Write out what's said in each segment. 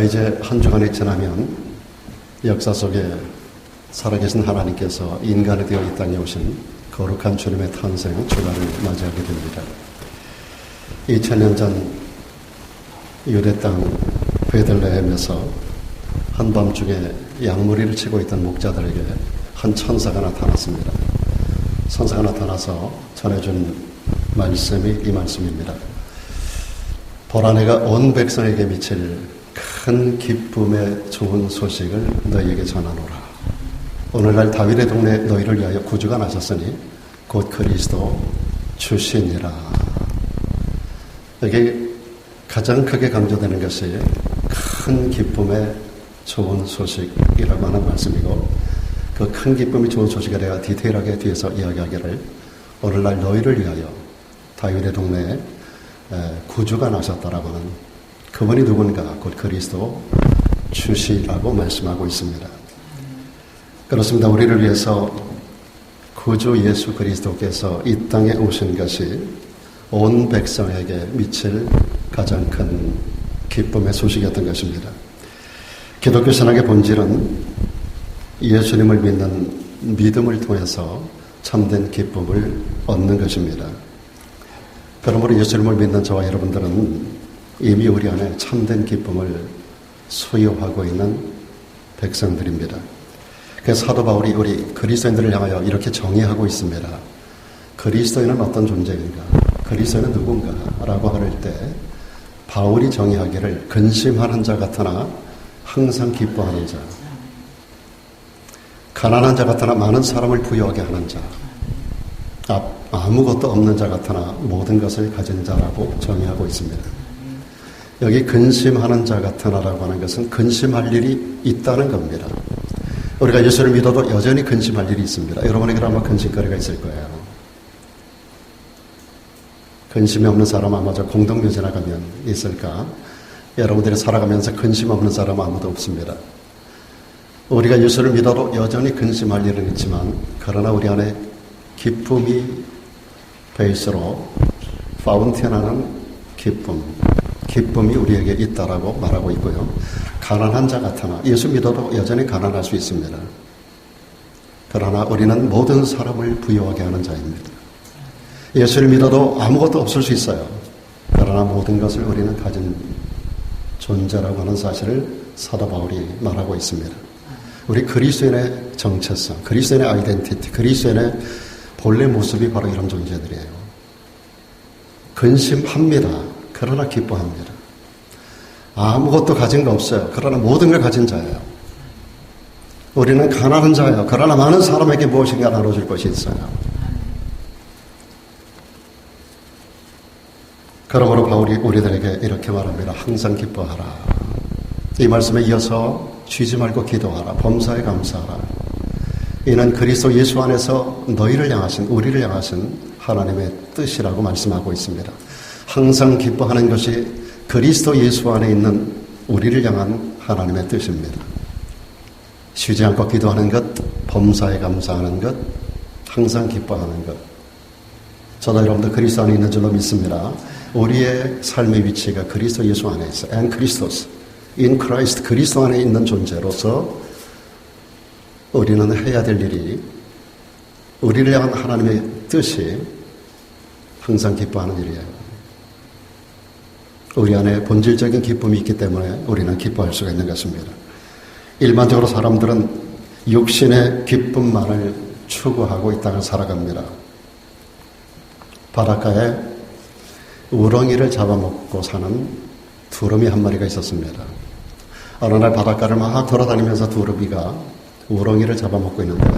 이제 한 주간이 지나면 역사 속에 살아계신 하나님께서 인간이 되어 이 땅에 오신 거룩한 주님의 탄생 주간을 맞이하게 됩니다. 2000년 전 유대 땅 베들레헴에서 한밤중에 양무리를 치고 있던 목자들에게 한 천사가 나타났습니다. 천사가 나타나서 전해준 말씀이 이 말씀입니다. 보라, 내가 온 백성에게 미칠 큰 기쁨의 좋은 소식을 너희에게 전하노라. 오늘날 다윗의 동네에 너희를 위하여 구주가 나셨으니 곧 그리스도 주시니라. 여기 가장 크게 강조되는 것이 큰 기쁨의 좋은 소식이라고 하는 말씀이고, 그 큰 기쁨이 좋은 소식에 대해 디테일하게 뒤에서 이야기하기를 오늘날 너희를 위하여 다윗의 동네에 구주가 나셨다라고 하는 그분이 누군가, 곧 그리스도 주시라고 말씀하고 있습니다. 그렇습니다. 우리를 위해서 구주 예수 그리스도께서 이 땅에 오신 것이 온 백성에게 미칠 가장 큰 기쁨의 소식이었던 것입니다. 기독교 신앙의 본질은 예수님을 믿는 믿음을 통해서 참된 기쁨을 얻는 것입니다. 그러므로 예수님을 믿는 저와 여러분들은 이미 우리 안에 참된 기쁨을 소유하고 있는 백성들입니다. 그래서 사도 바울이 우리 그리스도인들을 향하여 이렇게 정의하고 있습니다. 그리스도인은 어떤 존재인가? 그리스도인은 누군가? 라고 할 때 바울이 정의하기를 근심하는 자 같으나 항상 기뻐하는 자, 가난한 자 같으나 많은 사람을 부유하게 하는 자, 아무것도 없는 자 같으나 모든 것을 가진 자라고 정의하고 있습니다. 여기 근심하는 자 같으나라고 하는 것은 근심할 일이 있다는 겁니다. 우리가 예수를 믿어도 여전히 근심할 일이 있습니다. 여러분에게 아마 근심거리가 있을 거예요. 근심이 없는 사람 아마 저 공동묘지나 가면 있을까? 여러분들이 살아가면서 근심 없는 사람 아무도 없습니다. 우리가 예수를 믿어도 여전히 근심할 일은 있지만, 그러나 우리 안에 기쁨이 베이스로 파운틴하는 기쁨이 우리에게 있다라고 말하고 있고요. 가난한 자 같으나, 예수 믿어도 여전히 가난할 수 있습니다. 그러나 우리는 모든 사람을 부유하게 하는 자입니다. 예수를 믿어도 아무것도 없을 수 있어요. 그러나 모든 것을 우리는 가진 존재라고 하는 사실을 사도 바울이 말하고 있습니다. 우리 그리스도인의 정체성, 그리스도인의 아이덴티티, 그리스도인의 본래 모습이 바로 이런 존재들이에요. 근심합니다. 그러나 기뻐합니다. 아무것도 가진 거 없어요. 그러나 모든 걸 가진 자예요. 우리는 가난한 자예요. 그러나 많은 사람에게 무엇인가 나눠줄 것이 있어요. 그러므로 바울이 우리들에게 이렇게 말합니다. 항상 기뻐하라. 이 말씀에 이어서 쉬지 말고 기도하라. 범사에 감사하라. 이는 그리스도 예수 안에서 너희를 향하신, 우리를 향하신 하나님의 뜻이라고 말씀하고 있습니다. 항상 기뻐하는 것이 그리스도 예수 안에 있는 우리를 향한 하나님의 뜻입니다. 쉬지 않고 기도하는 것, 범사에 감사하는 것, 항상 기뻐하는 것. 저도 여러분들 그리스도 안에 있는 줄로 믿습니다. 우리의 삶의 위치가 그리스도 예수 안에 있어요. And Christos, in Christ, 그리스도 안에 있는 존재로서 우리는 해야 될 일이, 우리를 향한 하나님의 뜻이 항상 기뻐하는 일이에요. 우리 안에 본질적인 기쁨이 있기 때문에 우리는 기뻐할 수가 있는 것입니다. 일반적으로 사람들은 육신의 기쁨만을 추구하고 이 땅을 살아갑니다. 바닷가에 우렁이를 잡아먹고 사는 두루미 한 마리가 있었습니다. 어느 날 바닷가를 막 돌아다니면서 두루미가 우렁이를 잡아먹고 있는데,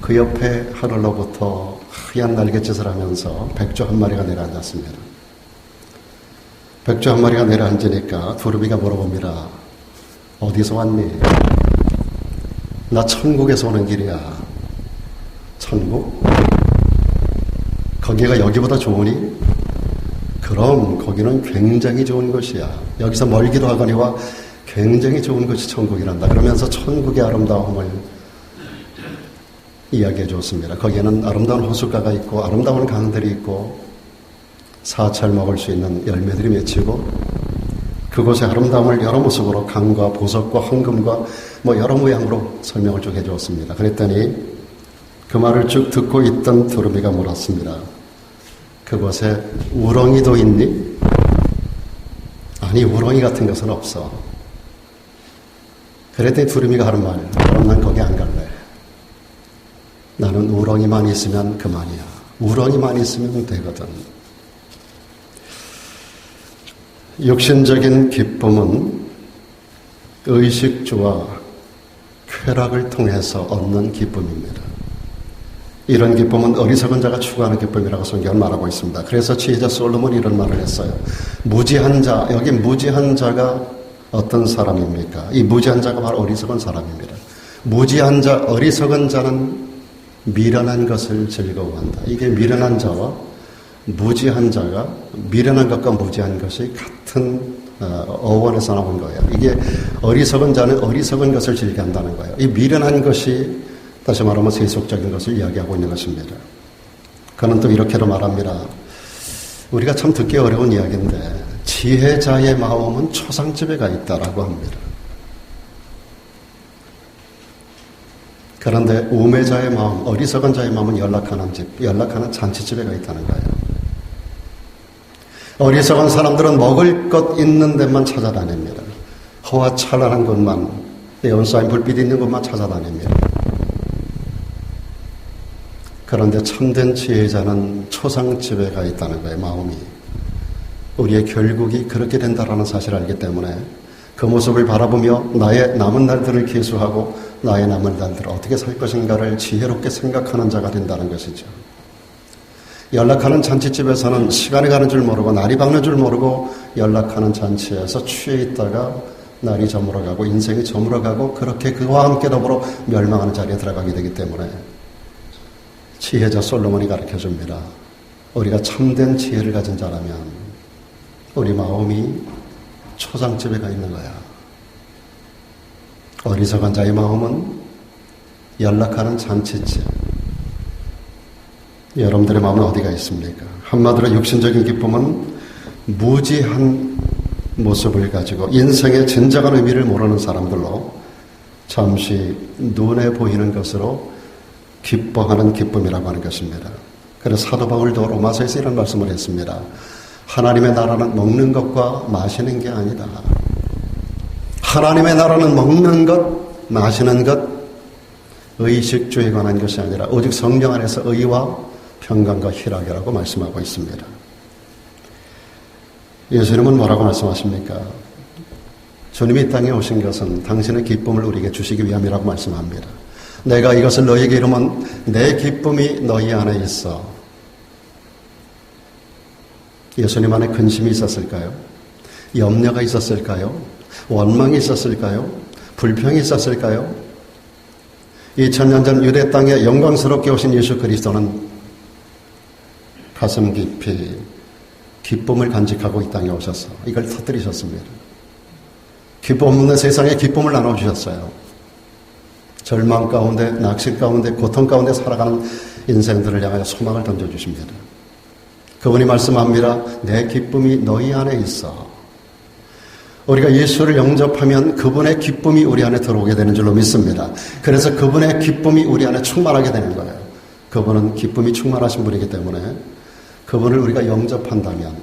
그 옆에 하늘로부터 하얀 날갯짓을 하면서 백조 한 마리가 내려앉았습니다. 백조 한 마리가 내려앉으니까 두루미가 물어봅니다. 어디서 왔니? 나 천국에서 오는 길이야. 천국? 거기가 여기보다 좋으니? 그럼 거기는 굉장히 좋은 곳이야. 여기서 멀기도 하거니와 굉장히 좋은 곳이 천국이란다. 그러면서 천국의 아름다움을 이야기해 줬습니다. 거기에는 아름다운 호숫가가 있고 아름다운 강들이 있고 사찰 먹을 수 있는 열매들이 맺히고 그곳의 아름다움을 여러 모습으로 강과 보석과 황금과 여러 모양으로 설명을 쭉 해주었습니다. 그랬더니 그 말을 쭉 듣고 있던 두루미가 물었습니다. 그곳에 우렁이도 있니? 아니, 우렁이 같은 것은 없어. 그랬더니 두루미가 하는 말, 그럼 난 거기 안 갈래. 나는 우렁이만 있으면 그만이야. 우렁이만 있으면 되거든. 육신적인 기쁨은 의식주와 쾌락을 통해서 얻는 기쁨입니다. 이런 기쁨은 어리석은 자가 추구하는 기쁨이라고 성경은 말하고 있습니다. 그래서 지혜자 솔로몬이 이런 말을 했어요. 무지한 자, 여기 무지한 자가 어떤 사람입니까? 이 무지한 자가 바로 어리석은 사람입니다. 무지한 자, 어리석은 자는 미련한 것을 즐거워한다. 이게 미련한 자와 무지한 자가 미련한 것과 무지한 것이 같은 어원에서 나온 거예요. 이게 어리석은 자는 어리석은 것을 즐겨한다는 거예요. 이 미련한 것이 다시 말하면 세속적인 것을 이야기하고 있는 것입니다. 그는 또 이렇게도 말합니다. 우리가 참 듣기 어려운 이야기인데 지혜자의 마음은 초상집에 가 있다라고 합니다. 그런데 우매자의 마음, 어리석은 자의 마음은 연락하는 집, 연락하는 잔치집에 가 있다는 거예요. 어리석은 사람들은 먹을 것 있는 데만 찾아다닙니다. 허와찬란한 곳만, 네온사인 불빛 있는 곳만 찾아다닙니다. 그런데 참된 지혜자는 초상집에 가 있다는 거예요, 마음이. 우리의 결국이 그렇게 된다라는 사실을 알기 때문에 그 모습을 바라보며 나의 남은 날들을 계수하고 나의 남은 날들을 어떻게 살 것인가를 지혜롭게 생각하는 자가 된다는 것이죠. 연락하는 잔치집에서는 시간이 가는 줄 모르고 날이 밝는 줄 모르고 연락하는 잔치에서 취해 있다가 날이 저물어가고 인생이 저물어가고 그렇게 그와 함께 더불어 멸망하는 자리에 들어가게 되기 때문에 지혜자 솔로몬이 가르쳐줍니다. 우리가 참된 지혜를 가진 자라면 우리 마음이 초상집에 가 있는 거야. 어리석은 자의 마음은 연락하는 잔치집. 여러분들의 마음은 어디가 있습니까? 한마디로 육신적인 기쁨은 무지한 모습을 가지고 인생의 진정한 의미를 모르는 사람들로 잠시 눈에 보이는 것으로 기뻐하는 기쁨이라고 하는 것입니다. 그래서 사도 바울도 로마서에서 이런 말씀을 했습니다. 하나님의 나라는 먹는 것과 마시는 게 아니다. 하나님의 나라는 먹는 것, 마시는 것, 의식주에 관한 것이 아니라 오직 성령 안에서 의와 평강과 희락이라고 말씀하고 있습니다. 예수님은 뭐라고 말씀하십니까? 주님이 이 땅에 오신 것은 당신의 기쁨을 우리에게 주시기 위함이라고 말씀합니다. 내가 이것을 너희에게 이루면 내 기쁨이 너희 안에 있어. 예수님 안에 근심이 있었을까요? 염려가 있었을까요? 원망이 있었을까요? 불평이 있었을까요? 2000년 전 유대 땅에 영광스럽게 오신 예수 그리스도는 가슴 깊이 기쁨을 간직하고 이 땅에 오셔서 이걸 터뜨리셨습니다. 기쁨 없는 세상에 기쁨을 나눠주셨어요. 절망 가운데, 낙심 가운데, 고통 가운데 살아가는 인생들을 향하여 소망을 던져주십니다. 그분이 말씀합니다. 내 기쁨이 너희 안에 있어. 우리가 예수를 영접하면 그분의 기쁨이 우리 안에 들어오게 되는 줄로 믿습니다. 그래서 그분의 기쁨이 우리 안에 충만하게 되는 거예요. 그분은 기쁨이 충만하신 분이기 때문에 그분을 우리가 영접한다면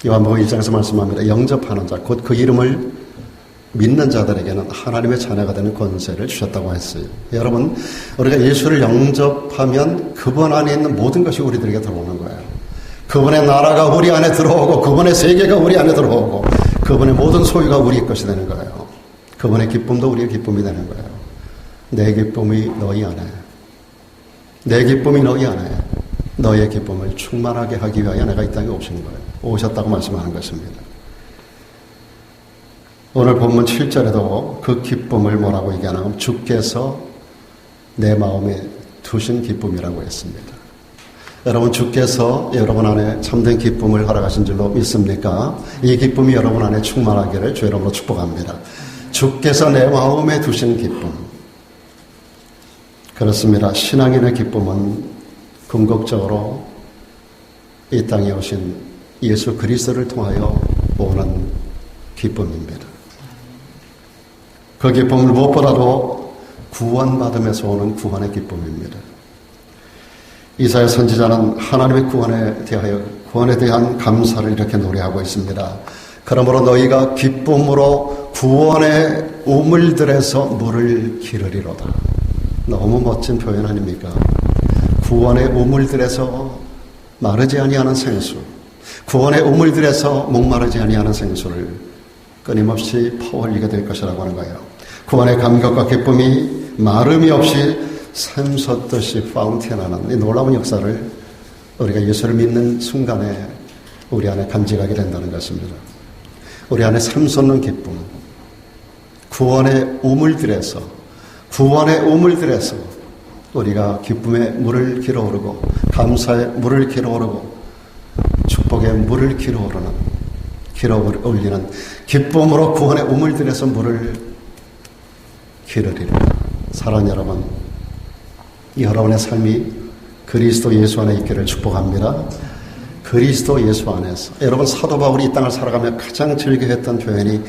요한복음 1장에서 말씀합니다. 영접하는 자, 곧 그 이름을 믿는 자들에게는 하나님의 자녀가 되는 권세를 주셨다고 했어요. 여러분, 우리가 예수를 영접하면 그분 안에 있는 모든 것이 우리들에게 들어오는 거예요. 그분의 나라가 우리 안에 들어오고 그분의 세계가 우리 안에 들어오고 그분의 모든 소유가 우리의 것이 되는 거예요. 그분의 기쁨도 우리의 기쁨이 되는 거예요. 내 기쁨이 너희 안에, 내 기쁨이 너희 안에, 너의 기쁨을 충만하게 하기 위하여 내가 이 땅에 오신 거예요. 오셨다고 말씀하는 것입니다. 오늘 본문 7절에도 그 기쁨을 뭐라고 얘기하냐면 주께서 내 마음에 두신 기쁨이라고 했습니다. 여러분, 주께서 여러분 안에 참된 기쁨을 허락하신 줄로 믿습니까? 이 기쁨이 여러분 안에 충만하기를 주 이름으로 축복합니다. 주께서 내 마음에 두신 기쁨. 그렇습니다. 신앙인의 기쁨은 궁극적으로 이 땅에 오신 예수 그리스도를 통하여 오는 기쁨입니다. 그 기쁨을 무엇보다도 구원받음에서 오는 구원의 기쁨입니다. 이사야 선지자는 하나님의 구원에 대한 감사를 이렇게 노래하고 있습니다. 그러므로 너희가 기쁨으로 구원의 우물들에서 물을 기르리로다. 너무 멋진 표현 아닙니까? 구원의 우물들에서 마르지 아니하는 생수, 구원의 우물들에서 목마르지 아니하는 생수를 끊임없이 퍼올리게 될 것이라고 하는 거예요. 구원의 감격과 기쁨이 마름이 없이 샘솟듯이 파운틴하는 이 놀라운 역사를 우리가 예수를 믿는 순간에 우리 안에 간직하게 된다는 것입니다. 우리 안에 샘솟는 기쁨, 구원의 우물들에서 우리가 기쁨의 물을 길어오르고 감사의 물을 길어오르고 축복의 물을 길어올리는 기쁨으로 구원의 우물들에서 물을 기르리라. 사랑하는 여러분, 여러분의 삶이 그리스도 예수 안에 있기를 축복합니다. 그리스도 예수 안에서. 여러분, 사도 바울이 이 땅을 살아가며 가장 즐겨했던 표현이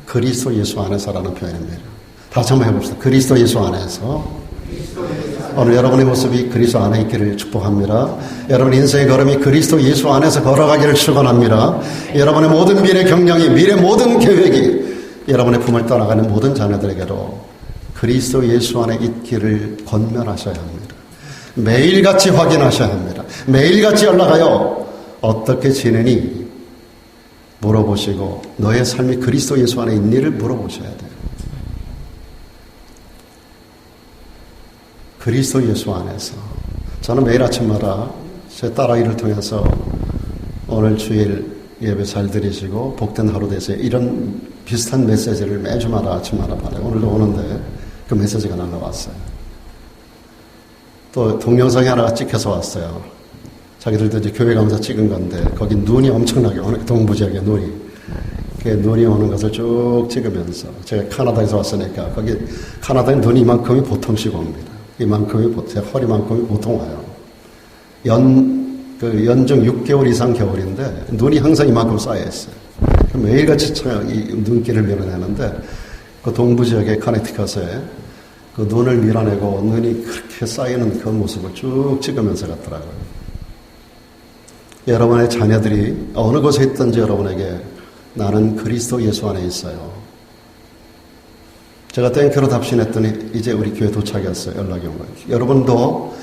그리스도 예수 안에서라는 표현입니다. 다시 한번 해봅시다. 그리스도 예수 안에서. 오늘 여러분의 모습이 그리스도 안에 있기를 축복합니다. 여러분 인생의 걸음이 그리스도 예수 안에서 걸어가기를 축원합니다. 여러분의 모든 미래 경영이, 미래 모든 계획이 여러분의 품을 떠나가는 모든 자녀들에게도 그리스도 예수 안에 있기를 권면하셔야 합니다. 매일같이 확인하셔야 합니다. 매일같이 연락하여 어떻게 지내니 물어보시고 너의 삶이 그리스도 예수 안에 있니를 물어보셔야 돼요. 그리스도 예수 안에서. 저는 매일 아침마다 제 딸아이를 통해서 오늘 주일 예배 잘 드리시고 복된 하루 되세요. 이런 비슷한 메시지를 매주마다 아침마다 받아요. 오늘도 오는데 그 메시지가 날라왔어요. 또 동영상이 하나가 찍혀서 왔어요. 자기들도 이제 교회 가면서 찍은 건데 거기 눈이 엄청나게 오는 동부 지역에 눈이 오는 것을 쭉 찍으면서 제가 카나다에서 왔으니까 거기 카나다에 눈이 이만큼이 보통씩 옵니다. 이만큼이 제 허리만큼이 보통 와요. 연중 6개월 이상 겨울인데 눈이 항상 이만큼 쌓여있어요. 매일같이 이 눈길을 밀어내는데 그 동부 지역의 커네티컷에 그 눈을 밀어내고 눈이 그렇게 쌓이는 그 모습을 쭉 찍으면서 갔더라고요. 여러분의 자녀들이 어느 곳에 있든지 여러분에게 나는 그리스도 예수 안에 있어요. 제가 땡큐로 답신했더니 이제 우리 교회 도착했어요. 연락이 온 거예요. 여러분도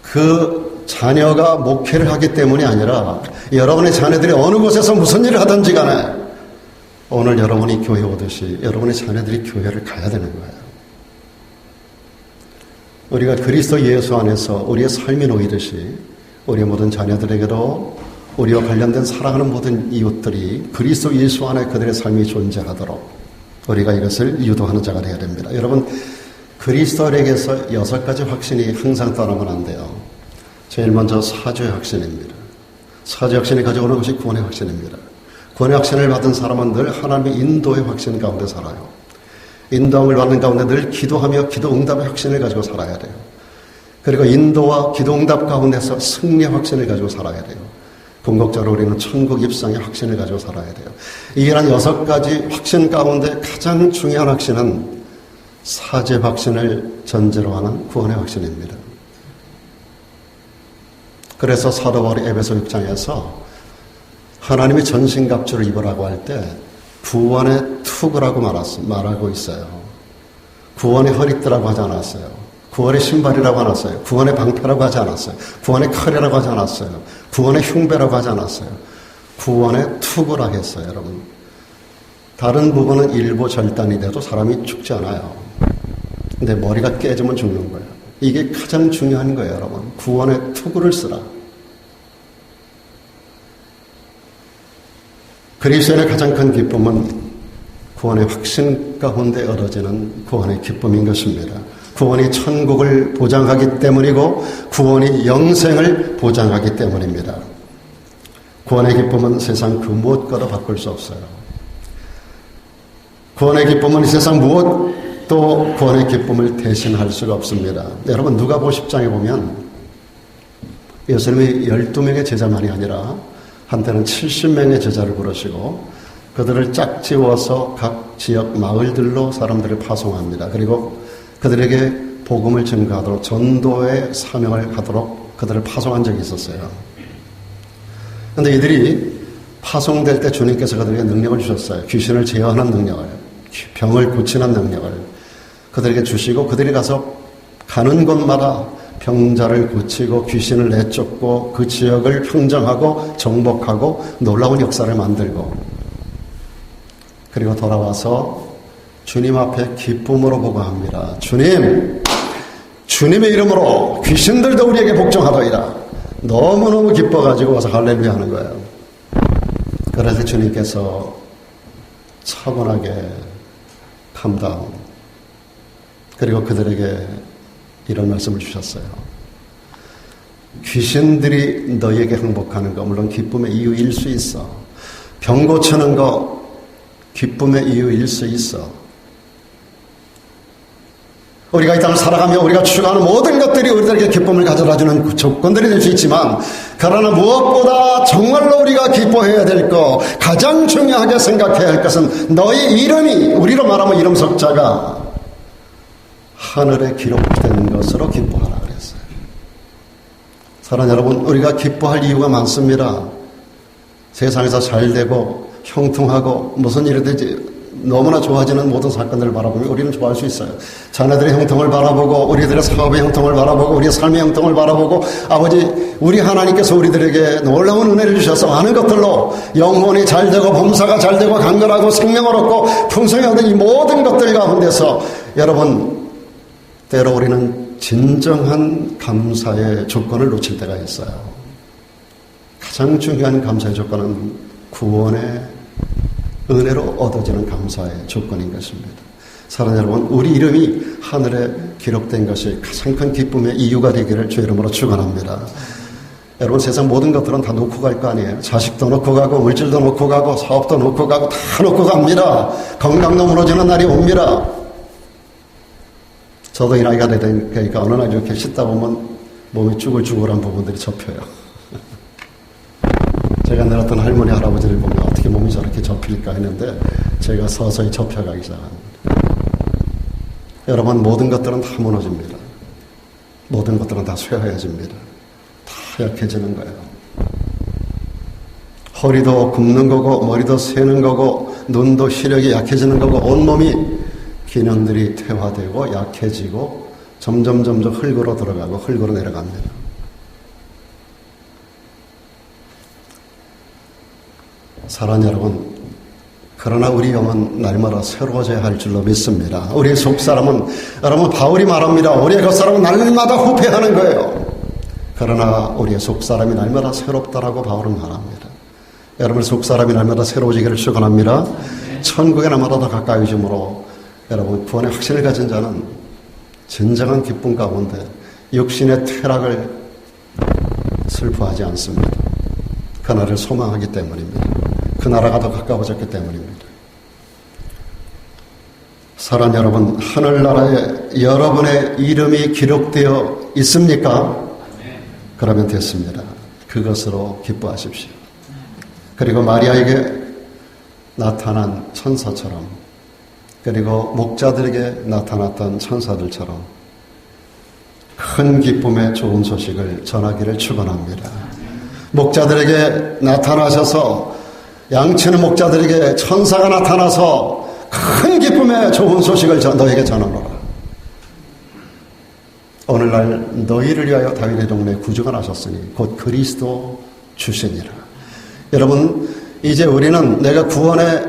그 자녀가 목회를 하기 때문이 아니라 여러분의 자녀들이 어느 곳에서 무슨 일을 하든지 간에 오늘 여러분이 교회 오듯이 여러분의 자녀들이 교회를 가야 되는 거예요. 우리가 그리스도 예수 안에서 우리의 삶이 놓이듯이 우리의 모든 자녀들에게도 우리와 관련된 사랑하는 모든 이웃들이 그리스도 예수 안에 그들의 삶이 존재하도록 우리가 이것을 유도하는 자가 되어야 됩니다. 여러분, 그리스도에게서 6가지 확신이 항상 떠나면 안 돼요. 제일 먼저 사죄의 확신입니다. 사죄의 확신이 가져오는 것이 구원의 확신입니다. 구원의 확신을 받은 사람은 늘 하나님의 인도의 확신 가운데 살아요. 인도함을 받는 가운데 늘 기도하며 기도 응답의 확신을 가지고 살아야 돼요. 그리고 인도와 기도 응답 가운데서 승리의 확신을 가지고 살아야 돼요. 궁극적으로 우리는 천국 입성의 확신을 가지고 살아야 돼요. 이런 6가지 확신 가운데 가장 중요한 확신은 사죄 확신을 전제로 하는 구원의 확신입니다. 그래서 사도 바울이 에베소 6장에서 하나님이 전신갑주를 입으라고 할 때 구원의 투구라고 말하고 있어요. 구원의 허리띠라고 하지 않았어요. 구원의 신발이라고 하지 않았어요. 구원의 방패라고 하지 않았어요. 구원의 칼이라고 하지 않았어요. 구원의 흉배라고 하지 않았어요. 구원의 투구라 했어요, 여러분. 다른 부분은 일부 절단이 돼도 사람이 죽지 않아요. 근데 머리가 깨지면 죽는 거예요. 이게 가장 중요한 거예요, 여러분. 구원의 투구를 쓰라. 그리스도인의 가장 큰 기쁨은 구원의 확신 가운데 얻어지는 구원의 기쁨인 것입니다. 구원이 천국을 보장하기 때문이고 구원이 영생을 보장하기 때문입니다. 구원의 기쁨은 세상 그 무엇과도 바꿀 수 없어요. 구원의 기쁨은 이 세상 무엇도 구원의 기쁨을 대신할 수가 없습니다. 여러분, 누가복음 10장에 보면 예수님이 12명의 제자만이 아니라 한때는 70명의 제자를 부르시고 그들을 짝지어서 각 지역 마을들로 사람들을 파송합니다. 그리고 그들에게 복음을 증거하도록 전도의 사명을 하도록 그들을 파송한 적이 있었어요. 그런데 이들이 파송될 때 주님께서 그들에게 능력을 주셨어요. 귀신을 제어하는 능력을, 병을 고치는 능력을 그들에게 주시고 그들이 가는 곳마다 병자를 고치고 귀신을 내쫓고 그 지역을 평정하고 정복하고 놀라운 역사를 만들고 그리고 돌아와서 주님 앞에 기쁨으로 보고합니다. 주님, 주님의 이름으로 귀신들도 우리에게 복종하더이다. 너무너무 기뻐가지고 와서 할렐루야 하는 거예요. 그럴 때 주님께서 차분하게 캄다운 그리고 그들에게 이런 말씀을 주셨어요. 귀신들이 너희에게 항복하는 거 물론 기쁨의 이유일 수 있어. 병 고치는 거 기쁨의 이유일 수 있어. 우리가 이 땅을 살아가며 우리가 추구하는 모든 것들이 우리들에게 기쁨을 가져다주는 조건들이 될 수 있지만 그러나 무엇보다 정말로 우리가 기뻐해야 될 것, 가장 중요하게 생각해야 할 것은 너희 이름이, 우리로 말하면 이름 석자가 하늘에 기록된 것으로 기뻐하라 그랬어요. 사랑하는 여러분, 우리가 기뻐할 이유가 많습니다. 세상에서 잘되고 형통하고 무슨 일이 되지 너무나 좋아지는 모든 사건들을 바라보면 우리는 좋아할 수 있어요. 자녀들의 형통을 바라보고 우리들의 사업의 형통을 바라보고 우리의 삶의 형통을 바라보고 아버지 우리 하나님께서 우리들에게 놀라운 은혜를 주셔서 많은 것들로 영혼이 잘되고 범사가 잘되고 강건하고 생명을 얻고 풍성히 얻은 이 모든 것들 가운데서 여러분 때로 우리는 진정한 감사의 조건을 놓칠 때가 있어요. 가장 중요한 감사의 조건은 구원의 은혜로 얻어지는 감사의 조건인 것입니다. 사랑하는 여러분, 우리 이름이 하늘에 기록된 것이 가장 큰 기쁨의 이유가 되기를 주 이름으로 축원합니다. 여러분, 세상 모든 것들은 다 놓고 갈 거 아니에요. 자식도 놓고 가고 물질도 놓고 가고 사업도 놓고 가고 다 놓고 갑니다. 건강도 무너지는 날이 옵니다. 저도 이 나이가 되니까 어느 날 이렇게 씻다 보면 몸이 쭈글쭈글한 부분들이 접혀요. 제가 늘 어떤 할머니 할아버지를 보면 어떻게 몸이 저렇게 접힐까 했는데 제가 서서히 접혀가기 시작합니다. 여러분, 모든 것들은 다 무너집니다. 모든 것들은 다 쇠하여집니다. 다 약해지는 거예요. 허리도 굽는 거고 머리도 새는 거고 눈도 시력이 약해지는 거고 온몸이 기능들이 퇴화되고 약해지고 점점 흙으로 들어가고 흙으로 내려갑니다. 사랑하는 여러분, 그러나 우리 영은 날마다 새로워져야 할 줄로 믿습니다. 우리의 속사람은 여러분 바울이 말합니다. 우리의 겉사람은 날마다 후패하는 거예요. 그러나 우리의 속사람이 날마다 새롭다라고 바울은 말합니다. 여러분의 속사람이 날마다 새로워지기를 축원합니다. 천국에 날마다 더 가까이 오므로 여러분 구원의 확신을 가진 자는 진정한 기쁨 가운데 육신의 퇴락을 슬퍼하지 않습니다. 그날을 소망하기 때문입니다. 그 나라가 더 가까워졌기 때문입니다. 사랑하는 여러분, 하늘나라에 여러분의 이름이 기록되어 있습니까? 그러면 됐습니다. 그것으로 기뻐하십시오. 그리고 마리아에게 나타난 천사처럼 그리고 목자들에게 나타났던 천사들처럼 큰 기쁨의 좋은 소식을 전하기를 축원합니다. 목자들에게 나타나셔서 양치는 목자들에게 천사가 나타나서 큰 기쁨의 좋은 소식을 너에게 전하노라. 오늘날 너희를 위하여 다윗의 동네에 구주가 나셨으니 곧 그리스도 주시니라. 여러분, 이제 우리는 내가 구원의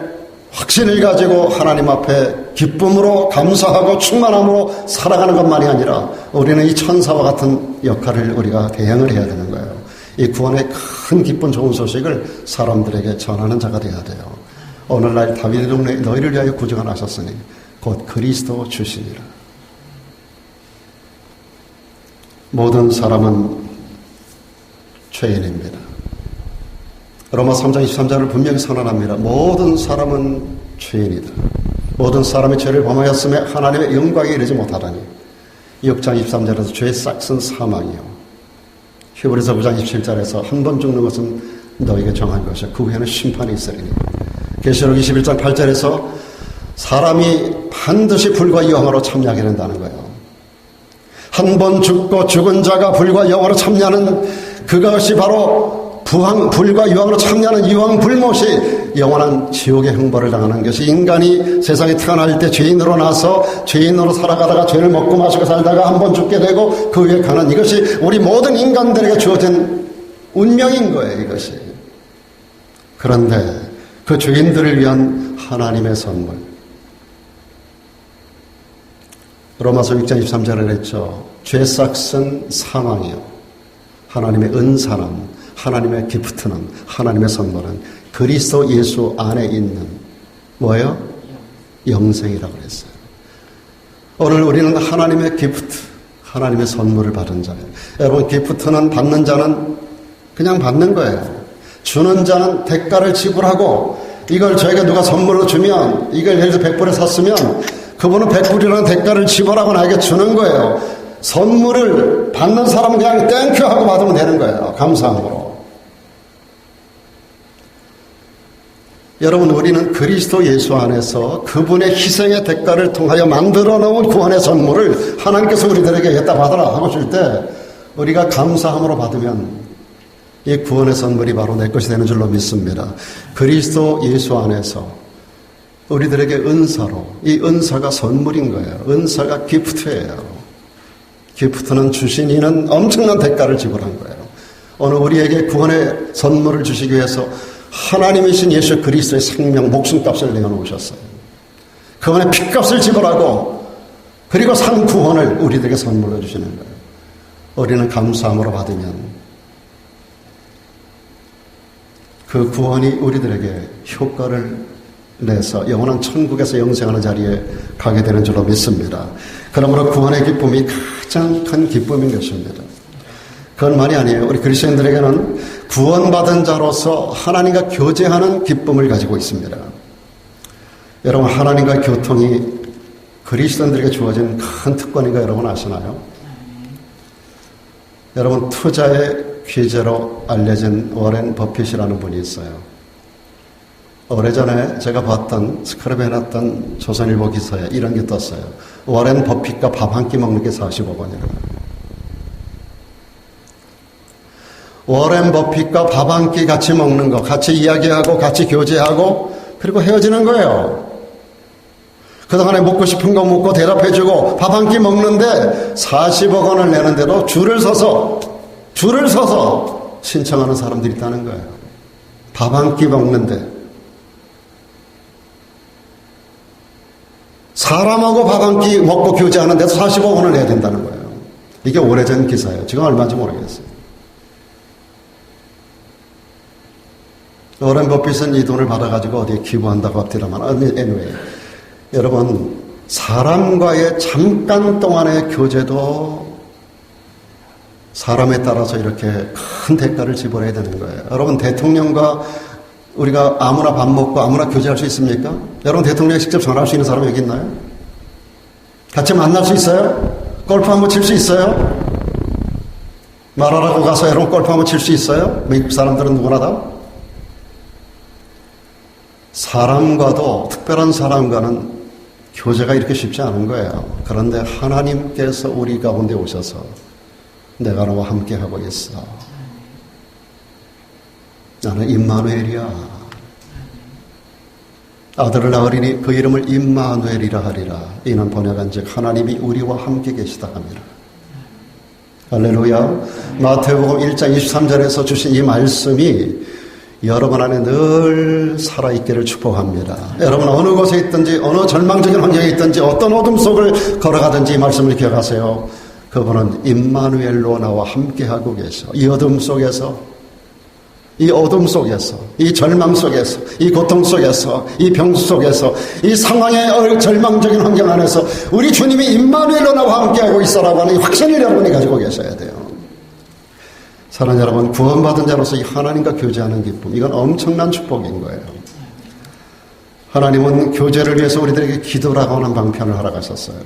확신을 가지고 하나님 앞에 기쁨으로 감사하고 충만함으로 살아가는 것만이 아니라 우리는 이 천사와 같은 역할을 우리가 대행을 해야 되는 거예요. 이 구원의 큰 기쁜 좋은 소식을 사람들에게 전하는 자가 되어야 돼요. 오늘날 다윗의 동네에 너희를 위하여 구주가 나셨으니 곧 그리스도 주시니라. 모든 사람은 죄인입니다. 로마 3장 23절을 분명히 선언합니다. 모든 사람은 죄인이다. 모든 사람이 죄를 범하였음에 하나님의 영광에 이르지 못하다니. 6장 23절에서 죄의 싹은 사망이요. 히브리서 9장 27절에서 한 번 죽는 것은 너에게 정한 것이요 그 후에는 심판이 있으리니. 계시록 21장 8절에서 사람이 반드시 불과 영으로 참여하게 된다는 거예요. 한 번 죽고 죽은 자가 불과 영으로 참여하는 그것이 바로 불과 유황으로 참여하는 유황불못이 영원한 지옥의 형벌을 당하는 것이, 인간이 세상에 태어날 때 죄인으로 나서 죄인으로 살아가다가 죄를 먹고 마시고 살다가 한 번 죽게 되고 그 위에 가는, 이것이 우리 모든 인간들에게 주어진 운명인 거예요, 이것이. 그런데 그 죄인들을 위한 하나님의 선물, 로마서 6장 23절을 했죠. 죄 삭은 사망이요, 하나님의 은사는, 하나님의 기프트는, 하나님의 선물은 그리스도 예수 안에 있는 뭐예요? 영생이라고 그랬어요. 오늘 우리는 하나님의 기프트, 하나님의 선물을 받은 자예요. 여러분, 기프트는 받는 자는 그냥 받는 거예요. 주는 자는 대가를 지불하고, 이걸 저에게 누가 선물로 주면, 이걸 예를 들어 100불에 샀으면 그분은 100불이라는 대가를 지불하고 나에게 주는 거예요. 선물을 받는 사람은 그냥 땡큐 하고 받으면 되는 거예요. 감사함으로. 여러분, 우리는 그리스도 예수 안에서 그분의 희생의 대가를 통하여 만들어 놓은 구원의 선물을 하나님께서 우리들에게 여기다 받아라 하고 줄 때 우리가 감사함으로 받으면 이 구원의 선물이 바로 내 것이 되는 줄로 믿습니다. 그리스도 예수 안에서 우리들에게 은사로, 이 은사가 선물인 거예요. 은사가 기프트예요. 기프트는 주신 이는 엄청난 대가를 지불한 거예요. 오늘 우리에게 구원의 선물을 주시기 위해서 하나님이신 예수 그리스도의 생명, 목숨값을 내어놓으셨어요. 그분의 피값을 지불하고 그리고 산 구원을 우리들에게 선물로 주시는 거예요. 우리는 감사함으로 받으면 그 구원이 우리들에게 효과를 내서 영원한 천국에서 영생하는 자리에 가게 되는 줄로 믿습니다. 그러므로 구원의 기쁨이 가장 큰 기쁨인 것입니다. 그건 말이 아니에요. 우리 그리스도인들에게는 구원받은 자로서 하나님과 교제하는 기쁨을 가지고 있습니다. 여러분, 하나님과의 교통이 그리스도인들에게 주어진 큰 특권인 거 여러분 아시나요? 여러분, 투자의 귀재로 알려진 워렌 버핏이라는 분이 있어요. 오래전에 제가 봤던 스크랩에 해놨던 조선일보 기사에 이런 게 떴어요. 워렌 버핏과 밥 한 끼 먹는 게 45번이라고. 워렌 버핏과 밥 한 끼 같이 먹는 거, 같이 이야기하고 같이 교제하고 그리고 헤어지는 거예요. 그동안에 먹고 싶은 거 먹고 대답해주고 밥 한 끼 먹는데 40억 원을 내는데도 줄을 서서 신청하는 사람들이 있다는 거예요. 밥 한 끼 먹는데 사람하고 밥 한 끼 먹고 교제하는데도 40억 원을 내야 된다는 거예요. 이게 오래전 기사예요. 지금 얼마인지 모르겠어요. 워렌 버핏은 이 돈을 받아가지고 어디에 기부한다고 합니다만, anyway. 여러분, 사람과의 잠깐 동안의 교제도 사람에 따라서 이렇게 큰 대가를 지불해야 되는 거예요. 여러분, 대통령과 우리가 아무나 밥 먹고 아무나 교제할 수 있습니까? 여러분, 대통령에 직접 전화할 수 있는 사람 여기 있나요? 같이 만날 수 있어요? 골프 한번 칠 수 있어요? 말하라고 가서 여러분 골프 한번 칠 수 있어요? 미국 사람들은 누구나 다? 사람과도, 특별한 사람과는 교제가 이렇게 쉽지 않은 거예요. 그런데 하나님께서 우리 가운데 오셔서 내가 너와 함께 하고 있어. 나는 임마누엘이야. 아들을 낳으리니 그 이름을 임마누엘이라 하리라. 이는 번역한즉 하나님이 우리와 함께 계시다 함이라. 할렐루야. 마태복음 1장 23절에서 주신 이 말씀이 여러분 안에 늘 살아있기를 축복합니다. 여러분 어느 곳에 있든지 어느 절망적인 환경에 있든지 어떤 어둠 속을 걸어가든지 이 말씀을 기억하세요. 그분은 임마누엘로 나와 함께하고 계셔. 이 어둠 속에서, 이 어둠 속에서, 이 절망 속에서, 이 고통 속에서, 이 병 속에서, 이 상황의 절망적인 환경 안에서 우리 주님이 임마누엘로 나와 함께하고 있어라고 하는 이 확신을 여러분이 가지고 계셔야 돼요. 사랑하는 여러분, 구원받은 자로서 이 하나님과 교제하는 기쁨, 이건 엄청난 축복인 거예요. 하나님은 교제를 위해서 우리들에게 기도라고 하는 방편을 허락하셨어요.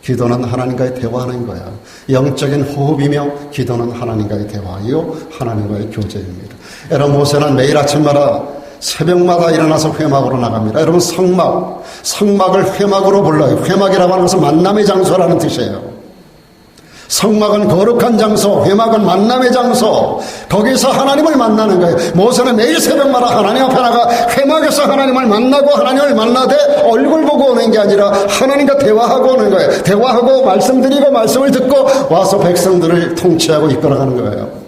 기도는 하나님과의 대화하는 거야. 영적인 호흡이며 기도는 하나님과의 대화이요 하나님과의 교제입니다. 여러분, 모세는 매일 아침마다 새벽마다 일어나서 회막으로 나갑니다. 여러분, 성막을 회막으로 불러요. 회막이라고 하는 것은 만남의 장소라는 뜻이에요. 성막은 거룩한 장소, 회막은 만남의 장소. 거기서 하나님을 만나는 거예요. 모세는 매일 새벽마다 하나님 앞에 나가 회막에서 하나님을 만나고, 하나님을 만나되 얼굴 보고 오는 게 아니라 하나님과 대화하고 오는 거예요. 대화하고 말씀드리고 말씀을 듣고 와서 백성들을 통치하고 이끌어가는 거예요.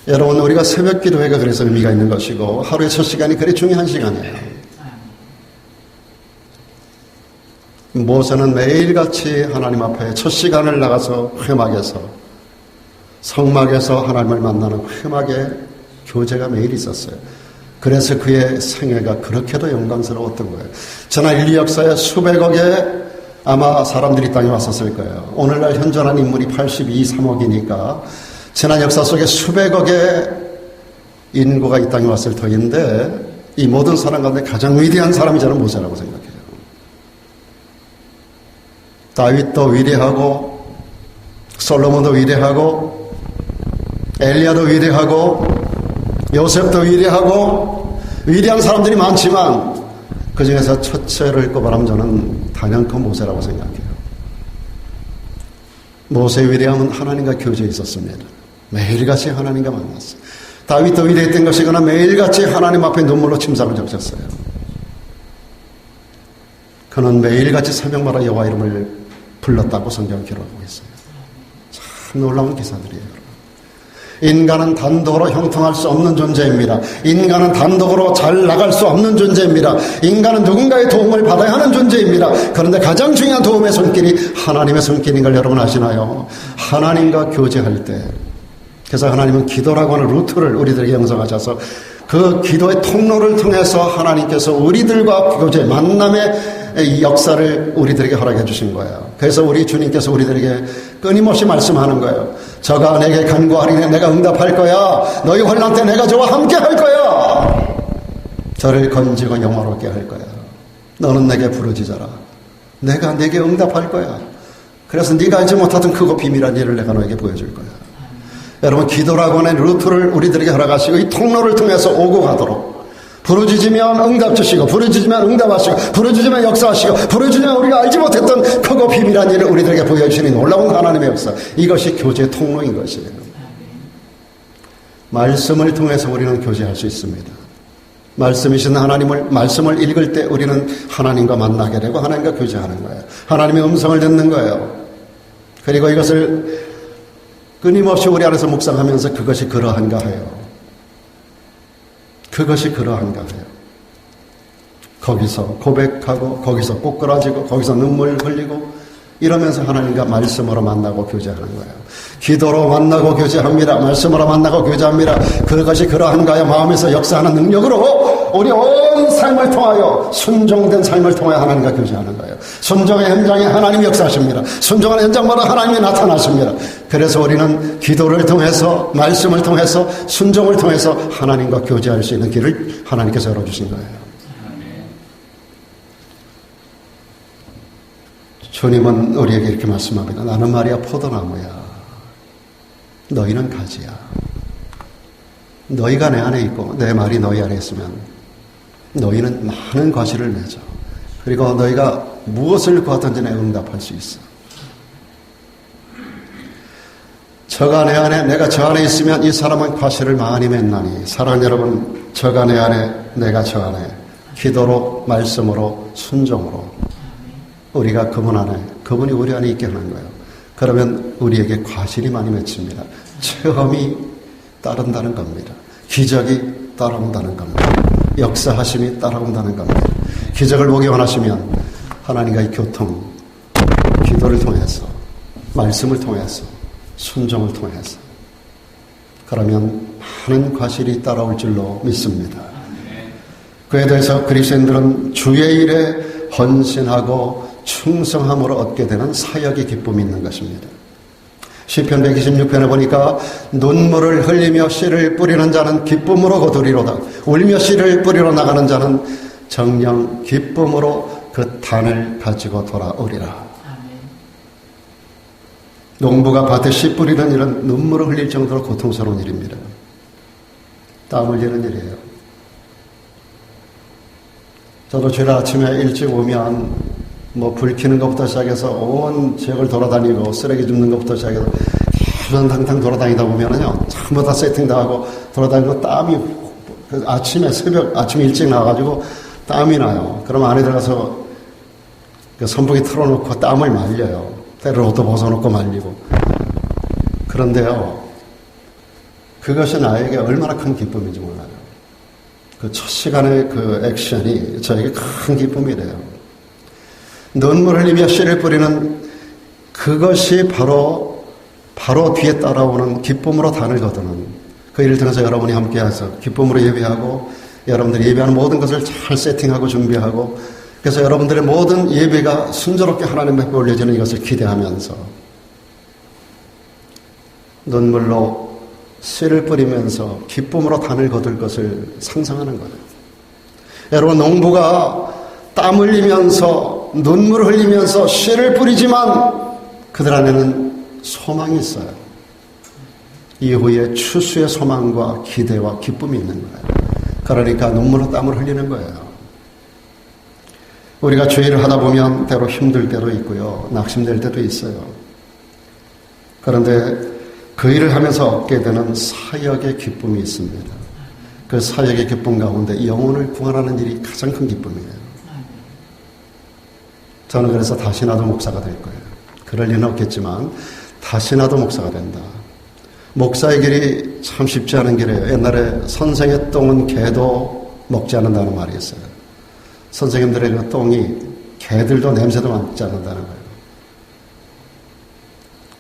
여러분, 우리가 새벽 기도회가 그래서 의미가 있는 것이고, 하루의 첫 시간이 그리 중요한 시간이에요. 모세는 매일같이 하나님 앞에 첫 시간을 나가서 회막에서, 성막에서 하나님을 만나는 회막의 교제가 매일 있었어요. 그래서 그의 생애가 그렇게도 영광스러웠던 거예요. 지난 인류 역사에 수백억의 아마 사람들이 땅에 왔었을 거예요. 오늘날 현존한 인물이 82~3억이니까 지난 역사 속에 수백억의 인구가 이 땅에 왔을 터인데, 이 모든 사람 가운데 가장 위대한 사람이 저는 모세라고 생각해요. 다윗도 위대하고, 솔로몬도 위대하고, 엘리야도 위대하고, 요셉도 위대하고, 위대한 사람들이 많지만 그 중에서 첫째를 꼽아라면 저는 단연코 모세라고 생각해요. 모세의 위대함은 하나님과 교제에 있었습니다. 매일같이 하나님과 만났어요. 다윗도 위대했던 것이거나 매일같이 하나님 앞에 눈물로 침상을 적셨어요. 그는 매일같이 새벽마다 여호와 이름을 불렀다고 성경을 기록하고 있어요. 참 놀라운 기사들이에요. 인간은 단독으로 형통할 수 없는 존재입니다. 인간은 단독으로 잘 나갈 수 없는 존재입니다. 인간은 누군가의 도움을 받아야 하는 존재입니다. 그런데 가장 중요한 도움의 손길이 하나님의 손길인 걸 여러분 아시나요? 하나님과 교제할 때, 그래서 하나님은 기도라고 하는 루트를 우리들에게 형성하셔서 그 기도의 통로를 통해서 하나님께서 우리들과 교제, 만남의 이 역사를 우리들에게 허락해 주신 거예요. 그래서 우리 주님께서 우리들에게 끊임없이 말씀하는 거예요. 저가 내게 간구하리니 내가 응답할 거야. 너희 환난 때 내가 저와 함께 할 거야. 저를 건지고 영화롭게 할 거야. 너는 내게 부르짖어라. 내가 내게 응답할 거야. 그래서 네가 알지 못하던 크고 비밀한 일을 내가 너에게 보여줄 거야. 여러분, 기도라고 하는 루트를 우리들에게 허락하시고 이 통로를 통해서 오고 가도록, 부르짖으면 응답 주시고, 부르짖으면 응답하시고, 부르짖으면 역사하시고, 부르짖으면 우리가 알지 못했던 크고 비밀한 일을 우리들에게 보여주시는 놀라운 하나님의 역사, 이것이 교제의 통로인 것이에요. 말씀을 통해서 우리는 교제할 수 있습니다. 말씀이신 말씀을 읽을 때 우리는 하나님과 만나게 되고 하나님과 교제하는 거예요. 하나님의 음성을 듣는 거예요. 그리고 이것을 끊임없이 우리 안에서 묵상하면서 그것이 그러한가 해요. 그것이 그러한가 해요. 거기서 고백하고, 거기서 꼬꾸라지고, 거기서 눈물 흘리고, 이러면서 하나님과 말씀으로 만나고 교제하는 거예요. 기도로 만나고 교제합니다. 말씀으로 만나고 교제합니다. 그것이 그러한가요? 마음에서 역사하는 능력으로 우리 온 삶을 통하여, 순종된 삶을 통하여 하나님과 교제하는 거예요. 순종의 현장에 하나님이 역사하십니다. 순종하는 현장마다 하나님이 나타나십니다. 그래서 우리는 기도를 통해서, 말씀을 통해서, 순종을 통해서 하나님과 교제할 수 있는 길을 하나님께서 열어주신 거예요. 주님은 우리에게 이렇게 말씀합니다. 나는 말이야 포도나무야. 너희는 가지야. 너희가 내 안에 있고 내 말이 너희 안에 있으면 너희는 많은 과실을 맺어. 그리고 너희가 무엇을 구하든지 내가 응답할 수 있어. 저가 내 안에, 내가 저 안에 있으면 이 사람은 과실을 많이 맺나니. 사랑하는 여러분, 저가 내 안에, 내가 저 안에, 기도로, 말씀으로, 순종으로 우리가 그분 안에, 그분이 우리 안에 있게 하는 거예요. 그러면 우리에게 과실이 많이 맺힙니다. 체험이 따른다는 겁니다. 기적이 따라온다는 겁니다. 역사하심이 따라온다는 겁니다. 기적을 보기 원하시면 하나님과의 교통, 기도를 통해서, 말씀을 통해서, 순종을 통해서, 그러면 많은 과실이 따라올 줄로 믿습니다. 그에 대해서 그리스도인들은 주의 일에 헌신하고 충성함으로 얻게 되는 사역의 기쁨이 있는 것입니다. 시편 126편에 보니까 눈물을 흘리며 씨를 뿌리는 자는 기쁨으로 거두리로다. 울며 씨를 뿌리러 나가는 자는 정녕 기쁨으로 그 단을 가지고 돌아오리라. 농부가 밭에 씨 뿌리는 일은 눈물을 흘릴 정도로 고통스러운 일입니다. 땀 흘리는 일이에요. 저도 주일 아침에 일찍 오면 뭐 불 켜는 것부터 시작해서 온 지역을 돌아다니고 쓰레기 줍는 것부터 시작해서 계속 당당 돌아다니다 보면은요, 전부 다 세팅당하고 돌아다니고 땀이, 아침에 일찍 나와가지고 땀이 나요. 그럼 안에 들어가서 그 선풍기 틀어놓고 땀을 말려요. 때로 옷도 벗어놓고 말리고. 그런데요, 그것이 나에게 얼마나 큰 기쁨인지 몰라요. 그 첫 시간의 그 액션이 저에게 큰 기쁨이래요. 눈물 흘리며 씨를 뿌리는 그것이 바로 뒤에 따라오는 기쁨으로 단을 거두는 그 일을 통해서 여러분이 함께해서 기쁨으로 예배하고 여러분들이 예배하는 모든 것을 잘 세팅하고 준비하고 그래서 여러분들의 모든 예배가 순조롭게 하나님 앞에 올려지는 이것을 기대하면서 눈물로 씨를 뿌리면서 기쁨으로 단을 거둘 것을 상상하는 거예요. 여러분, 농부가 땀 흘리면서 눈물을 흘리면서 씨를 뿌리지만 그들 안에는 소망이 있어요. 이후에 추수의 소망과 기대와 기쁨이 있는 거예요. 그러니까 눈물로 땀을 흘리는 거예요. 우리가 주일을 하다 보면 때로 힘들 때도 있고요. 낙심될 때도 있어요. 그런데 그 일을 하면서 얻게 되는 사역의 기쁨이 있습니다. 그 사역의 기쁨 가운데 영혼을 구원하는 일이 가장 큰 기쁨이에요. 저는 그래서 다시 나도 목사가 될 거예요. 그럴 리는 없겠지만 다시 나도 목사가 된다. 목사의 길이 참 쉽지 않은 길이에요. 옛날에 선생의 똥은 개도 먹지 않는다는 말이 있어요. 선생님들의 그 똥이 개들도 냄새도 맡지 않는다는 거예요.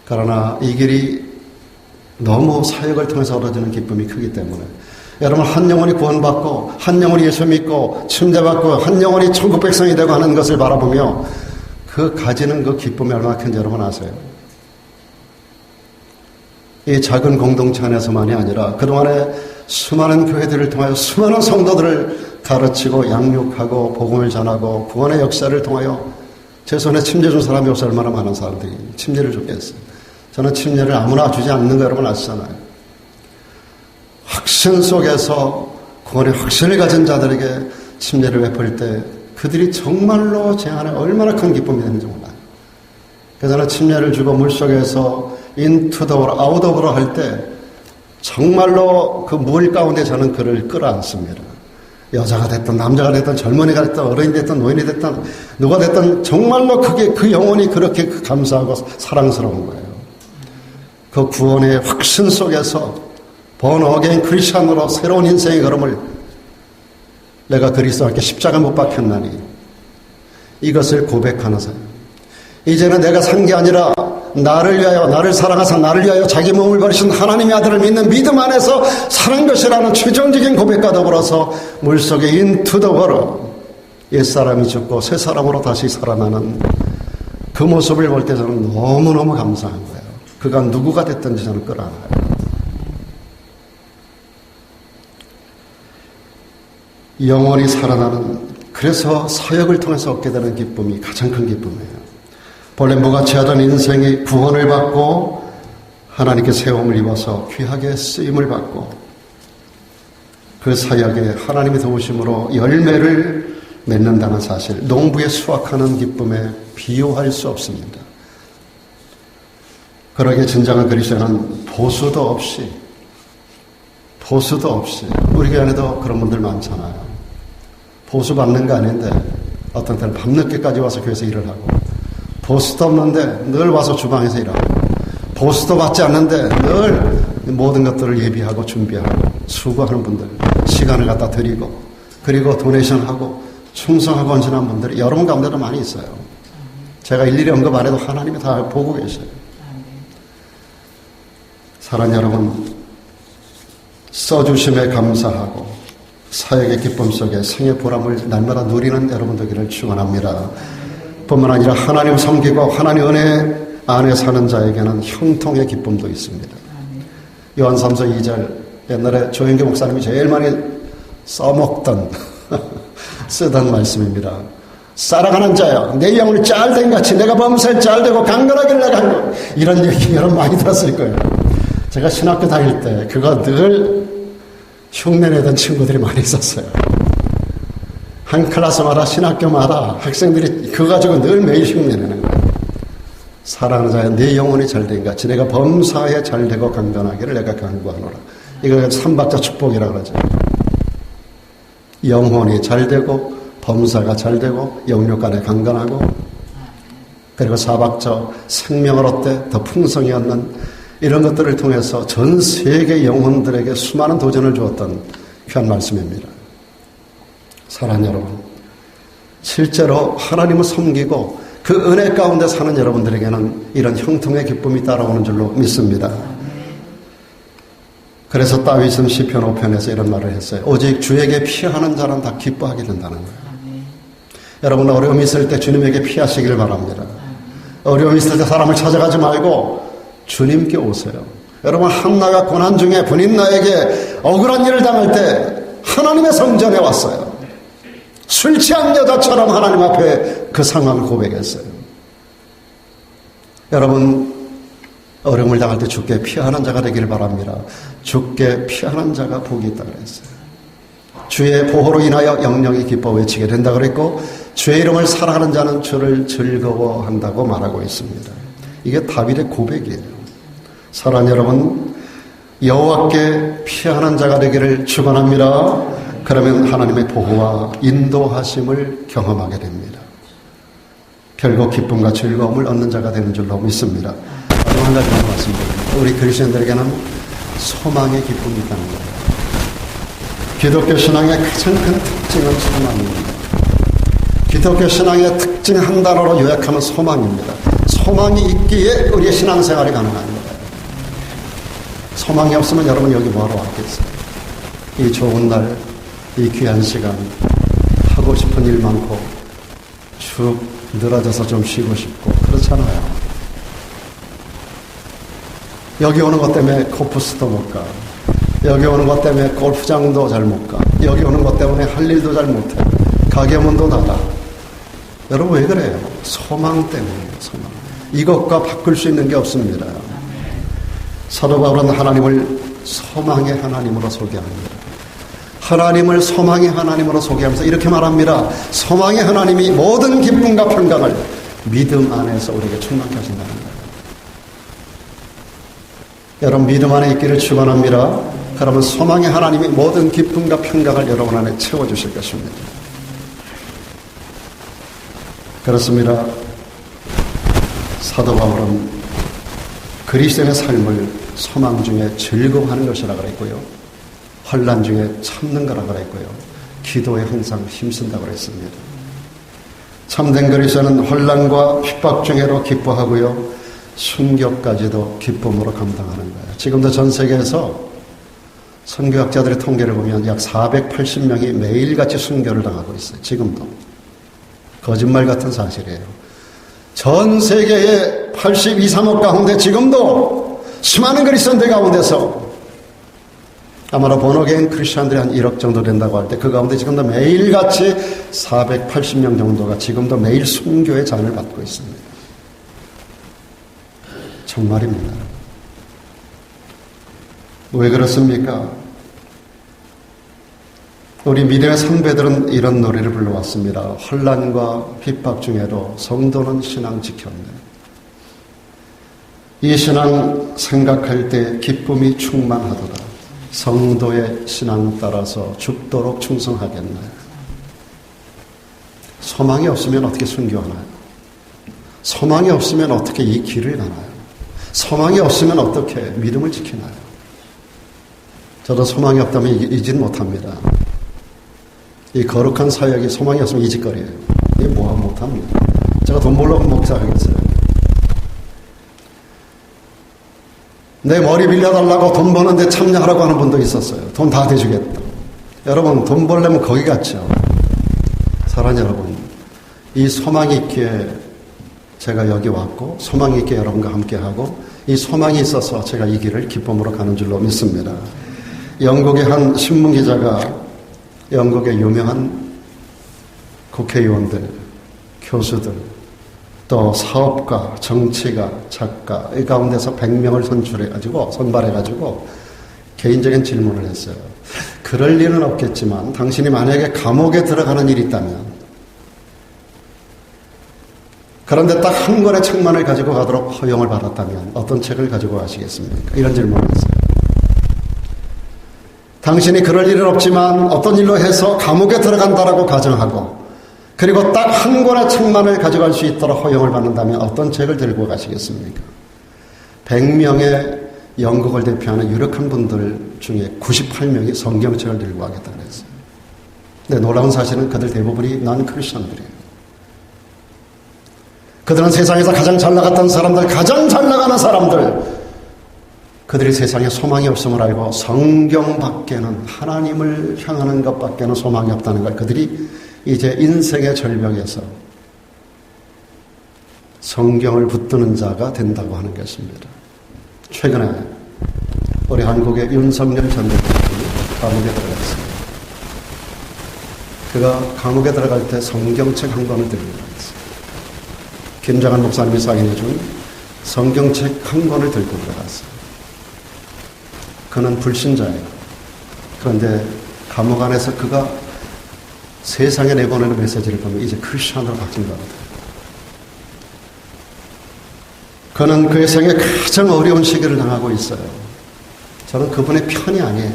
그러나 이 길이 너무 사역을 통해서 얻어지는 기쁨이 크기 때문에 여러분, 한 영혼이 구원받고 한 영혼이 예수 믿고 침대받고 한 영혼이 천국 백성이 되고 하는 것을 바라보며 그 가지는 그 기쁨이 얼마나 큰지 여러분 아세요? 이 작은 공동체 안에서만이 아니라 그동안에 수많은 교회들을 통하여 수많은 성도들을 가르치고 양육하고 복음을 전하고 구원의 역사를 통하여 제 손에 침례 준 사람이 없어 얼마나 많은 사람들이 침례를 줬겠어요. 저는 침례를 아무나 주지 않는 거 여러분 아시잖아요. 확신 속에서 구원의 확신을 가진 자들에게 침례를 베풀 때 그들이 정말로 제 안에 얼마나 큰 기쁨이 되는지 몰라요. 그래서 저는 침례를 주고 물속에서 into the water, out of 할 때 정말로 그 물 가운데 저는 그를 끌어안습니다. 여자가 됐든 남자가 됐든 젊은이가 됐든 어른이 됐든 노인이 됐든 누가 됐든 정말로 그게 그 영혼이 그렇게 감사하고 사랑스러운 거예요. 그 구원의 확신 속에서 born again 크리스찬으로 새로운 인생의 걸음을 내가 그리스도와 함께 십자가 못 박혔나니 이것을 고백하는 사람. 이제는 내가 산 게 아니라 나를 위하여 나를 사랑하사 나를 위하여 자기 몸을 버리신 하나님의 아들을 믿는 믿음 안에서 사는 것이라는 최종적인 고백과 더불어서 물속에 into the water 옛사람이 죽고 새 사람으로 다시 살아나는 그 모습을 볼 때 저는 너무너무 감사한 거예요. 그가 누구가 됐든지 저는 끌어안아요. 영원히 살아나는 그래서 사역을 통해서 얻게 되는 기쁨이 가장 큰 기쁨이에요. 본래 무가치하던 인생이 구원을 받고 하나님께 세움을 입어서 귀하게 쓰임을 받고 그 사역에 하나님의 도우심으로 열매를 맺는다는 사실, 농부의 수확하는 기쁨에 비유할 수 없습니다. 그러기에 진정한 그리스도는 보수도 없이 우리 교회 안에도 그런 분들 많잖아요. 보수 받는 거 아닌데 어떤 때는 밤늦게까지 와서 교회에서 일을 하고 보수도 없는데 늘 와서 주방에서 일하고 보수도 받지 않는데 늘 모든 것들을 예비하고 준비하고 수고하는 분들 시간을 갖다 드리고 그리고 도네이션하고 충성하고 헌신한 분들이 여러분 가운데도 많이 있어요. 제가 일일이 언급 안 해도 하나님이 다 보고 계셔요. 사랑하는 여러분, 써주심에 감사하고 사역의 기쁨 속에 생의 보람을 날마다 누리는 여러분 되기를 축원합니다. 뿐만 아니라 하나님 섬기고 하나님 은혜 안에 사는 자에게는 형통의 기쁨도 있습니다. 요한 3서 2절 옛날에 조영기 목사님이 제일 많이 써먹던 쓰던 말씀입니다. 살아가는 자야 내 영을 짤된같이 내가 범사에 짤되고 강건하길 내가 한 것 이런 얘기 여러분 많이 들었을 거예요. 제가 신학교 다닐 때 그거 늘 흉내내던 친구들이 많이 있었어요. 한 클래스마다 신학교마다 학생들이 그거 가지고 늘 매일 흉내내는 거예요. 사랑하는 자야 네 영혼이 잘된가 지네가 범사에 잘되고 강건하기를 내가 간구하노라. 이거 삼박자 축복이라고 그러죠. 영혼이 잘되고 범사가 잘되고 영육간에 강건하고 그리고 사박자 생명을 얻되 더 풍성히 얻는 이런 것들을 통해서 전 세계 영혼들에게 수많은 도전을 주었던 귀한 말씀입니다. 사랑하는 여러분, 실제로 하나님을 섬기고 그 은혜 가운데 사는 여러분들에게는 이런 형통의 기쁨이 따라오는 줄로 믿습니다. 그래서 다윗은 시편 5편에서 이런 말을 했어요. 오직 주에게 피하는 자는 다 기뻐하게 된다는 거예요. 여러분 어려움이 있을 때 주님에게 피하시기를 바랍니다. 어려움이 있을 때 사람을 찾아가지 말고 주님께 오세요. 여러분 한나가 고난 중에 분인나에게 억울한 일을 당할 때 하나님의 성전에 왔어요. 술 취한 여자처럼 하나님 앞에 그 상황을 고백했어요. 여러분 어려움을 당할 때 주께 피하는 자가 되기를 바랍니다. 주께 피하는 자가 복이 있다고 했어요. 주의 보호로 인하여 영영이 기뻐 외치게 된다고 그랬고 주의 이름을 사랑하는 자는 주를 즐거워한다고 말하고 있습니다. 이게 다윗의 고백이에요. 사랑하는 여러분, 여호와께 피하는 자가 되기를 축원합니다. 그러면 하나님의 보호와 인도하심을 경험하게 됩니다. 결국 기쁨과 즐거움을 얻는 자가 되는 줄로 믿습니다. 한 가지만 말씀드립니다. 우리 그리스도인들에게는 소망의 기쁨이 있다는 거예요. 기독교 신앙의 가장 큰 특징은 소망입니다. 기독교 신앙의 특징 한 단어로 요약하면 소망입니다. 소망이 있기에 우리의 신앙생활이 가능한 거예요. 소망이 없으면 여러분 여기 뭐하러 왔겠어요? 이 좋은 날, 이 귀한 시간, 하고 싶은 일 많고 쭉 늘어져서 좀 쉬고 싶고 그렇잖아요. 여기 오는 것 때문에 코프스도 못 가. 여기 오는 것 때문에 골프장도 잘 못 가. 여기 오는 것 때문에 할 일도 잘 못해. 가게 문도 닫아. 여러분 왜 그래요? 소망 때문이에요. 소망. 이것과 바꿀 수 있는 게 없습니다. 사도 바울은 하나님을 소망의 하나님으로 소개합니다. 하나님을 소망의 하나님으로 소개하면서 이렇게 말합니다. 소망의 하나님이 모든 기쁨과 평강을 믿음 안에서 우리에게 충만케 하신다는 거예요. 여러분 믿음 안에 있기를 축원합니다. 그러면 소망의 하나님이 모든 기쁨과 평강을 여러분 안에 채워주실 것입니다. 그렇습니다. 사도 바울은 그리스도인의 삶을 소망 중에 즐거워하는 것이라고 그랬고요. 환난 중에 참는 거라고 그랬고요. 기도에 항상 힘쓴다고 그랬습니다. 참된 그리스도는 환난과 핍박 중에도 기뻐하고요. 순교까지도 기쁨으로 감당하는 거예요. 지금도 전 세계에서 선교학자들의 통계를 보면 약 480명이 매일같이 순교를 당하고 있어요. 지금도. 거짓말 같은 사실이에요. 전 세계의 82, 3억 가운데 지금도 수많은 그리스도인들 가운데서 아마도 번호개인 크리스천들이 한 1억 정도 된다고 할 때 그 가운데 지금도 매일같이 480명 정도가 지금도 매일 순교의 잔을 받고 있습니다. 정말입니다. 왜 그렇습니까? 우리 믿음의 선배들은 이런 노래를 불러왔습니다. 환난과 핍박 중에도 성도는 신앙 지켰네. 이 신앙 생각할 때 기쁨이 충만하도다. 성도의 신앙 따라서 죽도록 충성하겠네. 소망이 없으면 어떻게 순교하나요? 소망이 없으면 어떻게 이 길을 가나요? 소망이 없으면 어떻게 믿음을 지키나요? 저도 소망이 없다면 이짓 못합니다. 이 거룩한 사역이 소망이 없으면 이짓거리예요. 이게 뭐하고 못합니다. 제가 돈 벌려고 목사하겠어요. 내 머리 빌려달라고 돈 버는데 참여하라고 하는 분도 있었어요. 돈 다 대주겠다. 여러분 돈 벌려면 거기 갔죠. 사랑하는 여러분, 이 소망이 있기에 제가 여기 왔고 소망이 있기에 여러분과 함께하고 이 소망이 있어서 제가 이 길을 기쁨으로 가는 줄로 믿습니다. 영국의 한 신문기자가 영국의 유명한 국회의원들, 교수들, 또 사업가, 정치가, 작가 이 가운데서 100명을 선발해가지고 개인적인 질문을 했어요. 그럴 일은 없겠지만 당신이 만약에 감옥에 들어가는 일이 있다면, 그런데 딱 한 권의 책만을 가지고 가도록 허용을 받았다면 어떤 책을 가지고 가시겠습니까? 이런 질문을 했어요. 당신이 그럴 일은 없지만 어떤 일로 해서 감옥에 들어간다라고 가정하고, 그리고 딱 한 권의 책만을 가져갈 수 있도록 허용을 받는다면 어떤 책을 들고 가시겠습니까? 100명의 영국을 대표하는 유력한 분들 중에 98명이 성경책을 들고 가겠다고 했어요. 근데 놀라운 사실은 그들 대부분이 난 크리스천들이에요. 그들은 세상에서 가장 잘 나갔던 사람들, 가장 잘 나가는 사람들, 그들이 세상에 소망이 없음을 알고 성경 밖에는, 하나님을 향하는 것 밖에는 소망이 없다는 걸 그들이 이제 인생의 절벽에서 성경을 붙드는 자가 된다고 하는 것입니다. 최근에 우리 한국의 윤석열 전 대통령이 감옥에 들어갔습니다. 그가 감옥에 들어갈 때 성경책 한 권을 들고 들어갔어요. 김장한 목사님이 사인해준 성경책 한 권을 들고 들어갔어요. 그는 불신자예요. 그런데 감옥 안에서 그가 세상에 내보내는 메시지를 보면 이제 크리스천으로 바뀐 거거든요. 그는 그의 생에 가장 어려운 시기를 당하고 있어요. 저는 그분의 편이 아니에요.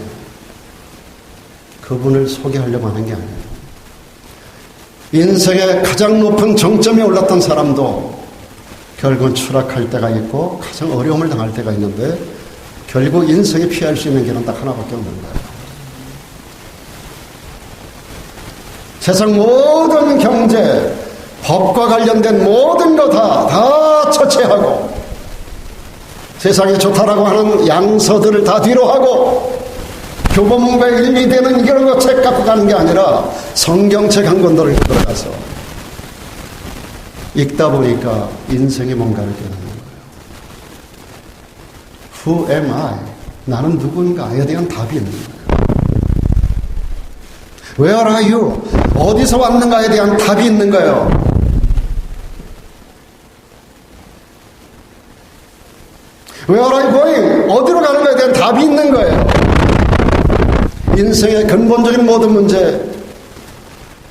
그분을 소개하려고 하는 게 아니에요. 인생의 가장 높은 정점에 올랐던 사람도 결국은 추락할 때가 있고 가장 어려움을 당할 때가 있는데, 결국 인생에 피할 수 있는 길은 딱 하나밖에 없는 거예요. 세상 모든 경제, 법과 관련된 모든 거 다 처치하고, 세상에 좋다라고 하는 양서들을 다 뒤로 하고, 교보문고에 일이 되는 이런 거 책 갖고 가는 게 아니라 성경책 한 권들을 들어가서 읽다 보니까 인생이 뭔가를 깨닫는 거예요. Who am I? 나는 누구인가에 대한 답이 있는 거예요. Where are you? 어디서 왔는가에 대한 답이 있는 거예요. Where are you going? 어디로 가는 거에 대한 답이 있는 거예요. 인생의 근본적인 모든 문제,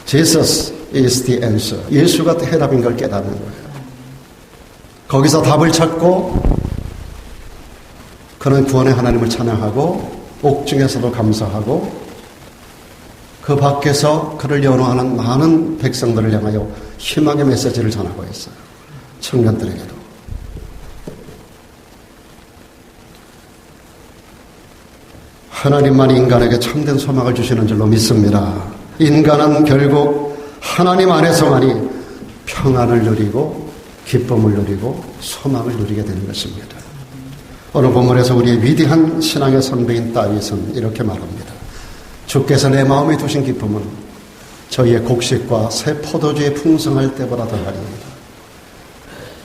Jesus is the answer. 예수가 해답인 걸 깨닫는 거예요. 거기서 답을 찾고 그는 구원의 하나님을 찬양하고 옥중에서도 감사하고 그 밖에서 그를 연호하는 많은 백성들을 향하여 희망의 메시지를 전하고 있어요. 청년들에게도. 하나님만이 인간에게 참된 소망을 주시는 줄로 믿습니다. 인간은 결국 하나님 안에서만이 평안을 누리고 기쁨을 누리고 소망을 누리게 되는 것입니다. 오늘 본문에서 우리의 위대한 신앙의 선배인 다윗은 이렇게 말합니다. 주께서 내 마음에 두신 기쁨은 저희의 곡식과 새 포도주의 풍성할 때보다 더하리이다.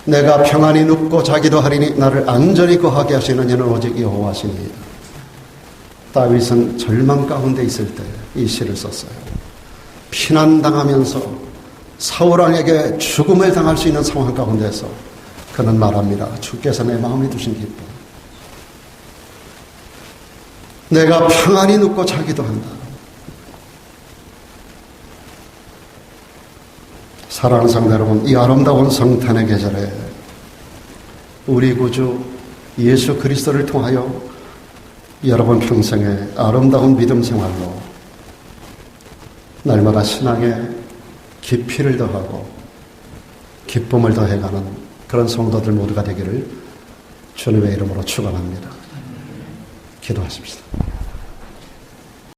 내가 평안히 눕고 자기도 하리니 나를 안전히 거하게 하시는 이는 오직 여호와시니이다. 다윗은 절망 가운데 있을 때 이 시를 썼어요. 피난당하면서 사울왕에게 죽음을 당할 수 있는 상황 가운데서 그는 말합니다. 주께서 내 마음에 두신 기쁨. 내가 평안히 눕고 자기도 한다. 사랑하는 성도 여러분, 이 아름다운 성탄의 계절에 우리 구주 예수 그리스도를 통하여 여러분 평생에 아름다운 믿음 생활로 날마다 신앙의 깊이를 더하고 기쁨을 더해가는 그런 성도들 모두가 되기를 주님의 이름으로 축원합니다. 기도하십시다.